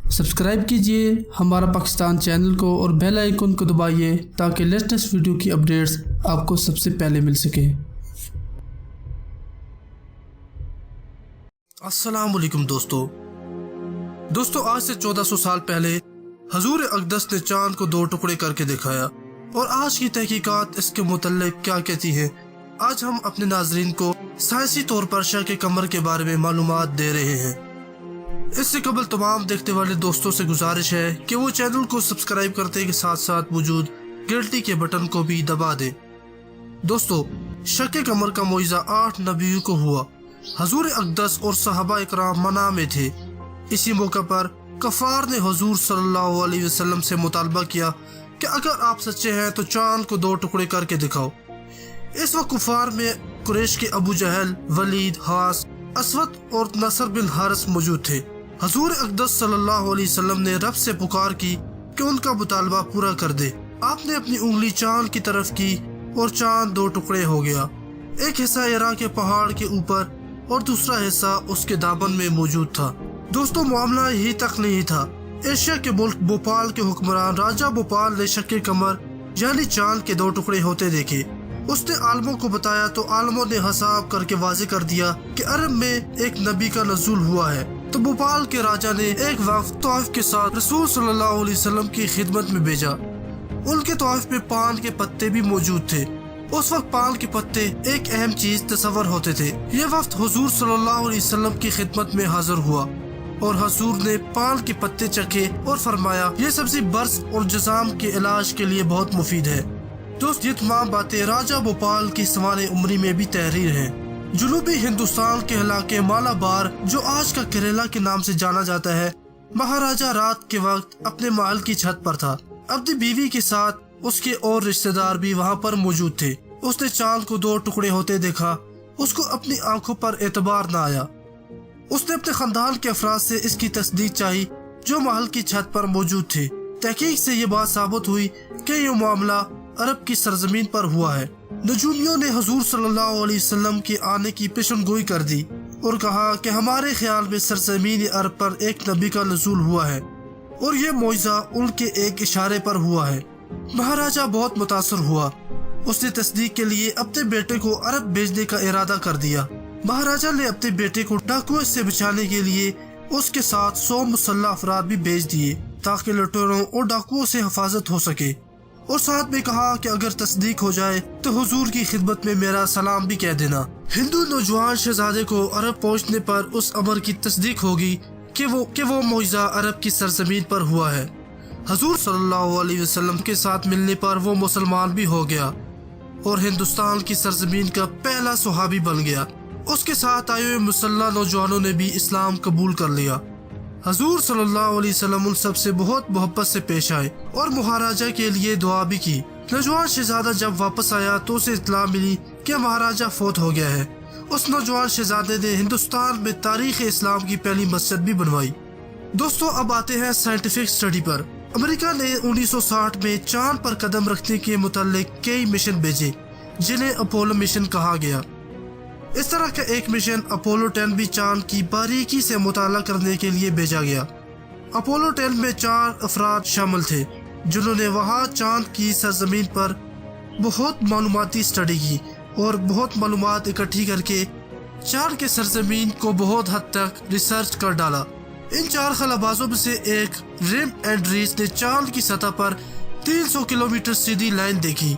Subscribe कीजिए हमारा Pakistan channel को और बेल आइकन को दबाइए ताकि लेटेस्ट वीडियो की अपडेट्स आपको सबसे पहले मिल सके। अस्सलाम वालेकुम दोस्तों आज से 1400 साल पहले हजूर अक़दस ने चांद को 2 टुकड़े करके दिखाया और आज की तहकीकात इसके मुतल्लिक क्या कहती हैं। आज हम अपने नाजरीन को साइंसी तौर पर शक कमर के बारे में मालूमात दे रहे हैं। इससे कबल तमाम देखने वाले दोस्तों से गुजारिश है कि वो चैनल को सब्सक्राइब करते के साथ साथ मौजूद घंटी के बटन को भी दबा दे। दोस्तों, शक कमर का मुआज़ा 8 नबियों को हुआ। हजूर अक़दस और सहाबा इकराम मना में थे। इसी मौका पर कफार ने हजूर सल्लल्लाहु अलैहि वसल्लम से मुतालबा किया कि अगर आप सच्चे हैं तो चांद को 2 टुकड़े करके दिखाओ। इस वक्त कुफार में कुरैश के अबू जहल, वलीद, हास, असवद और नसर बिन हारिस मौजूद थे। हजूर अक़दस सल्लल्लाहु अलैहि वसल्लम ने रब से पुकार की कि उनका मुतालबा पूरा कर दे। आपने अपनी उंगली चांद की तरफ की और चांद 2 टुकड़े हो गया। एक हिस्सा इराक के पहाड़ के ऊपर और दूसरा हिस्सा उसके दामन में मौजूद था। दोस्तों, मामला यही तक नहीं था। एशिया के मुल्क भोपाल के हुक्मरान राजा भोपाल ने शक कमर यानी चांद के 2 टुकड़े होते देखे। उसने आलमों को बताया तो आलमों ने हिसाब करके वाज़े कर दिया कि अरब में एक नबी का नज़ूल हुआ है। तो भोपाल के राजा ने एक वफ़द तौफ के साथ रसूल सल्लल्लाहु अलैहि वसल्लम की खिदमत में भेजा। उनके तौफ में पान के पत्ते भी मौजूद थे। उस वक्त पान के पत्ते एक अहम चीज तस्वर होते थे। ये वफ़द हुजूर सल्लल्लाहु अलैहि वसल्लम की खिदमत में हाजिर हुआ और हजूर ने पान के पत्ते चखे और फरमाया, ये सब्जी बर्स और जुकाम के इलाज के लिए बहुत मुफीद है। दोस्त, ये तमाम बातें राजा भोपाल की सवाने उमरी में भी तहरीर हैं। जनूबी हिंदुस्तान के इलाके मालाबार, जो आज का केरला के नाम से जाना जाता है, महाराजा रात के वक्त अपने महल की छत पर था। अपनी बीवी के साथ उसके और रिश्तेदार भी वहाँ पर मौजूद थे। उसने चांद को 2 टुकड़े होते देखा। उसको अपनी आंखों पर एतबार न आया। उसने अपने खानदान के अफराद से इसकी तस्दीक चाही जो महल की छत पर मौजूद थे। तहकीक से ये बात साबित हुई कि ये मामला अरब की सरजमीन पर हुआ है। नजूमियों ने हजूर सल्लल्लाहु अलैहि वसल्लम के आने की पेशनगोई कर दी और कहा कि हमारे ख्याल में सरजमीन अरब पर एक नबी का नज़ूल हुआ है और ये मुआज़ा उनके एक इशारे पर हुआ है। महाराजा बहुत मुतासर हुआ। उसने तस्दीक के लिए अपने बेटे को अरब भेजने का इरादा कर दिया। महाराजा ने अपने बेटे को डाकुओं से बचाने के लिए उसके साथ 100 मुसल्लह अफराद भी भेज दिए ताकि लुटेरों और डाकुओं से हिफाजत हो सके, और साथ में कहा कि अगर तस्दीक हो जाए तो हुजूर की खिदमत में मेरा सलाम भी कह देना। हिंदू नौजवान शहजादे को अरब पहुंचने पर उस अमर की तस्दीक होगी कि वो मुआज़ा अरब की सरजमीन पर हुआ है। हजूर सल्लल्लाहु अलैहि वसल्लम के साथ मिलने पर वो मुसलमान भी हो गया और हिंदुस्तान की सरजमीन का पहला सुहाबी बन गया। उसके साथ आए हुए मुसल्लह नौजवानों ने भी इस्लाम कबूल कर लिया। हजूर सल्लल्लाहु अलैहि वसल्लम उन सबसे बहुत मोहब्बत से पेश आए और महाराजा के लिए दुआ भी की। नौजवान शहजादा जब वापस आया तो उसे इत्तला मिली कि महाराजा फौत हो गया है। उस नौजवान शहजादे ने हिंदुस्तान में तारीख इस्लाम की पहली मस्जिद भी बनवाई। दोस्तों, अब आते हैं साइंटिफिक स्टडी पर। अमेरिका ने 1960 में चांद पर कदम रखने के मुतालिक कई मिशन भेजे जिन्हें अपोलो मिशन कहा गया। इस तरह का एक मिशन अपोलो 10 भी चांद की बारीकी से मुताला करने के लिए भेजा गया। अपोलो 10 में 4 अफराद शामिल थे जिन्होंने वहां चांद की सरजमीन पर बहुत मालूमाती स्टडी की और बहुत मालूमात इकट्ठी करके चांद के सरजमीन को बहुत हद तक रिसर्च कर डाला। इन 4 खलाबाजों में से एक रिम एंड रीच ने चांद की सतह पर 300 किलोमीटर सीधी लाइन देखी।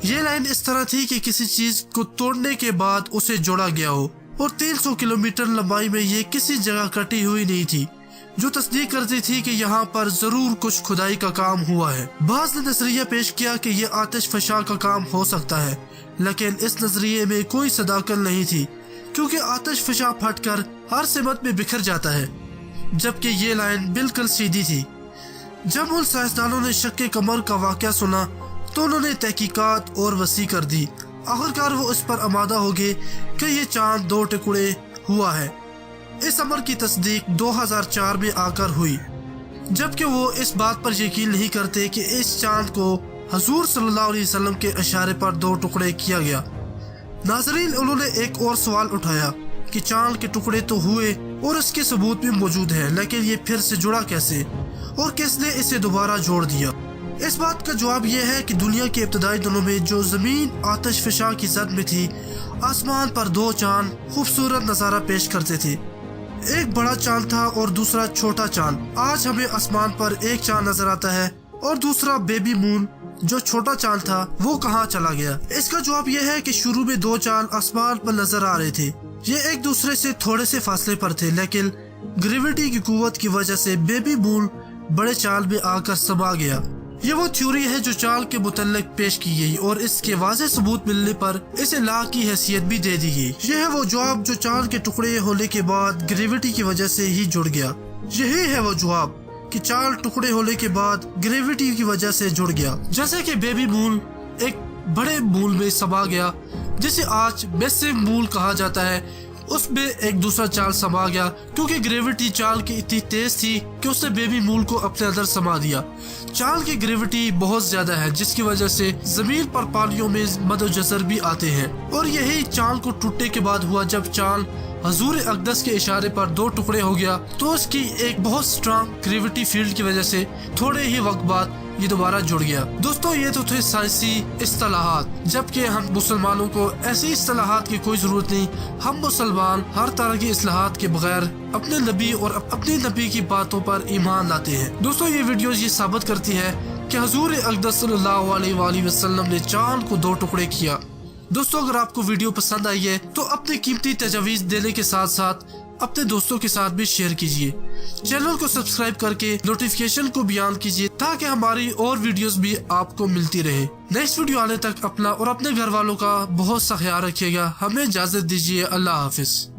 ये लाइन इस तरह थी कि किसी चीज को तोड़ने के बाद उसे जोड़ा गया हो और 300 किलोमीटर लंबाई में ये किसी जगह कटी हुई नहीं थी, जो तस्दीक करती थी कि यहाँ पर जरूर कुछ खुदाई का काम हुआ है। बाज़ ने नजरिया पेश किया कि ये आतिश फशा का काम हो सकता है, लेकिन इस नजरिए में कोई सदाकत नहीं थी क्योंकि आतिश फशा फटकर हर सिमत में बिखर जाता है, जबकि ये लाइन बिल्कुल सीधी थी। जब उन साइंसदानों ने शक कमर का वाक़या सुना तो उन्होंने तहकीकात और वसी कर दी। आखिरकार वो इस पर आमादा हो गए कि ये चांद 2 टुकड़े हुआ है। इस अमर की तस्दीक 2004 में आकर हुई, जबकि वो इस बात पर यकीन नहीं करते कि इस चांद को हजूर सल्लल्लाहु अलैहि वसल्लम के इशारे पर 2 टुकड़े किया गया। नाज़रीन, उन्होंने एक और सवाल उठाया कि चांद के टुकड़े तो हुए और इसके सबूत भी मौजूद है, लेकिन ये फिर से जुड़ा कैसे और किसने इसे दोबारा जोड़ दिया? इस बात का जवाब यह है कि दुनिया के इब्तदाई दिनों में जो जमीन आतिश फिशा की जद में थी, आसमान पर दो चांद खूबसूरत नजारा पेश करते थे। एक बड़ा चांद था और दूसरा छोटा चांद। आज हमें आसमान पर एक चांद नजर आता है और दूसरा बेबी मून जो छोटा चांद था वो कहाँ चला गया? इसका जवाब यह है कि शुरू में दो चांद आसमान पर नजर आ रहे थे। ये एक दूसरे से थोड़े से फासले पर थे, लेकिन ग्रेविटी की कुव्वत की वजह से बेबी मून बड़े चांद में आकर समा गया। ये वो थ्योरी है जो चांद के मुतल्लिक पेश की गई और इसके वाज़ेह सबूत मिलने पर इसे ला की हैसियत भी दे दी गई। यह है वो जवाब जो चांद के टुकड़े होने के बाद ग्रेविटी की वजह से ही जुड़ गया। यही है वो जवाब कि चांद टुकड़े होने के बाद ग्रेविटी की वजह से जुड़ गया। जैसे कि बेबी मून एक बड़े मून में समा गया, जिसे आज मैसिव मून कहा जाता है, उसमें एक दूसरा चांद समा गया क्योंकि ग्रेविटी चांद की इतनी तेज थी कि उसने बेबी मून को अपने अंदर समा दिया। चांद की ग्रेविटी बहुत ज्यादा है, जिसकी वजह से जमीन पर पानियों में मदोजजर भी आते हैं। और यही चांद को टूटने के बाद हुआ जब चांद हजूर अक़दस के इशारे पर दो टुकड़े हो गया, तो उसकी एक बहुत स्ट्रांग ग्रेविटी फील्ड की वजह से थोड़े ही वक्त बाद ये दोबारा जुड़ गया। दोस्तों, ये तो थे साइंसी इस्तिलाहात, जबकि हम मुसलमानों को ऐसी इस्तिलाहात की कोई जरूरत नहीं। हम मुसलमान हर तरह की इस्तिलाहात के बगैर अपने नबी और अपने नबी की बातों पर ईमान लाते हैं। दोस्तों, ये वीडियो ये साबित करती है कि हजूर अक़दस सल्लल्लाहु अलैहि वसल्लम ने चांद को दो टुकड़े किया। दोस्तों, अगर आपको वीडियो पसंद आई है तो अपनी कीमती तजवीज़ देने के साथ साथ अपने दोस्तों के साथ भी शेयर कीजिए। चैनल को सब्सक्राइब करके नोटिफिकेशन को भी ऑन कीजिए ताकि हमारी और वीडियोस भी आपको मिलती रहे। नेक्स्ट वीडियो आने तक अपना और अपने घर वालों का बहुत सा ख्याल रखिएगा। हमें इजाजत दीजिए। अल्लाह हाफिज।